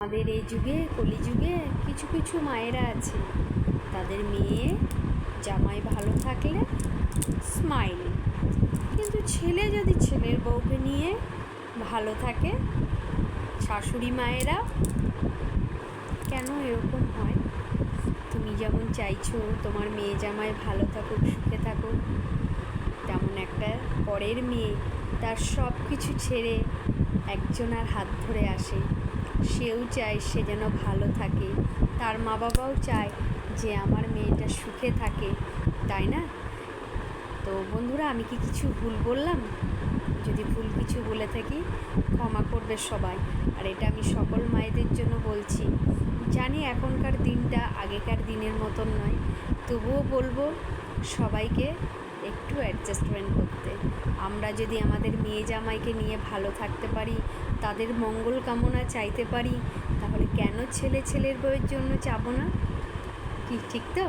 আমাদের এই যুগে কলিযুগে কিছু কিছু মায়েরা আছে, তাদের মেয়ে জামাই ভালো থাকলে স্মাইল, কিন্তু ছেলে যদি ছেলের বউকে নিয়ে ভালো থাকে, শাশুড়ি মায়েরা কেন এরকম হয়? তুমি যেমন চাইছো তোমার মেয়ে জামাই ভালো থাকুক, সুখে থাকুক, তেমন একটা পরের মেয়ে তার সব কিছু ছেড়ে একজনের হাত ধরে আসে। সেও চায় সে যেন ভালো থাকে, তার মা বাবাও চায় যে আমার মেয়েটা সুখে থাকে, তাই না? তো বন্ধুরা, আমি কি কিছু ভুল বললাম? যদি ভুল কিছু বলে থাকি ক্ষমা করবে সবাই। আর এটা আমি সকল মায়েদের জন্য বলছি। জানি এখনকার দিনটা আগেকার দিনের মতন নয়, তবুও বলবো সবাইকে একটু অ্যাডজাস্টমেন্ট করতে। আমরা যদি আমাদের মেয়ে জামাইকে নিয়ে ভালো থাকতে পারি, তাদের মঙ্গল কামনা চাইতে পারি, তাহলে কেন ছেলের বউয়ের জন্য চাবো না? কি ঠিক তো?